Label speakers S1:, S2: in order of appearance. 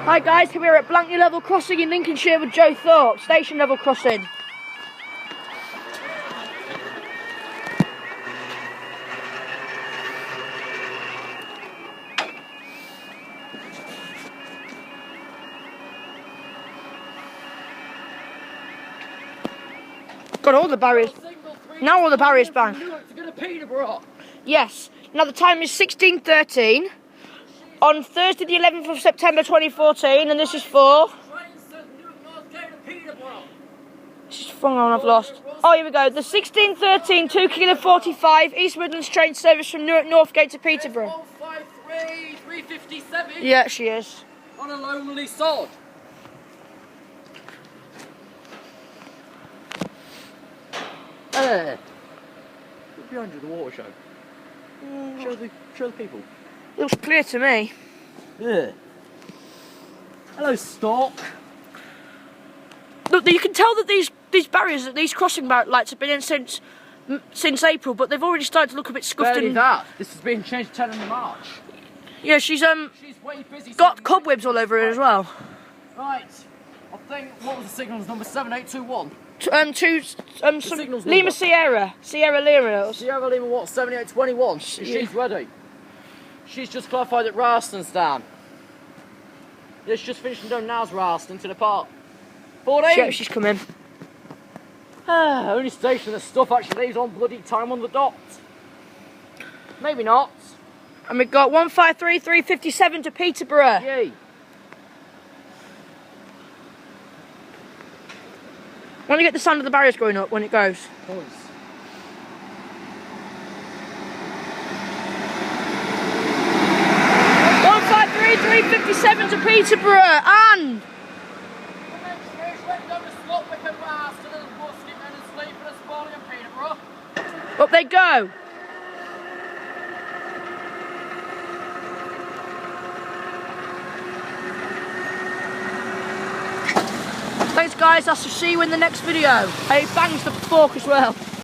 S1: Hi guys, here we are at Blankney level crossing in Lincolnshire with Joe Thorpe, station level crossing. Got all the barriers. Now all the barriers bang. Yes. Now the time is 16:13 on Thursday the 11th of September 2014, and this is for... This is wrong one I've lost. Oh, here we go. The 16:13 2 kilo 45 East Midlands train service from Newark Northgate to Peterborough.
S2: 153 357.
S1: Yeah, she is.
S2: On a lonely sod. Look behind you, the water show. Show the people.
S1: Looks clear to me.
S2: Yeah. Hello, Stock.
S1: Look, you can tell that these barriers, these crossing lights have been in since April, but they've already started to look a bit scuffed.
S2: Barely that. This has been changed to 10 in March.
S1: Yeah, she's
S2: way busy.
S1: got cobwebs all over her as well.
S2: Right. I think, what was the signals number? 7821.
S1: Lima Sierra Lima.
S2: Sierra Lima what? 7821. She's ready. She's just clarified that Rarston's down. Let's just finish and down now's Rarston to the park. 14.
S1: Yeah, she's coming.
S2: Only station that stuff actually leaves on bloody time on the dot. Maybe not.
S1: And we've got 153 357 to Peterborough.
S2: Yay.
S1: Want to get the sound of the barriers going up when it goes?
S2: Points.
S1: Three 357 to Peterborough and up they go. Thanks guys, I'll see you in the next video. Hey, bangs the fork as well.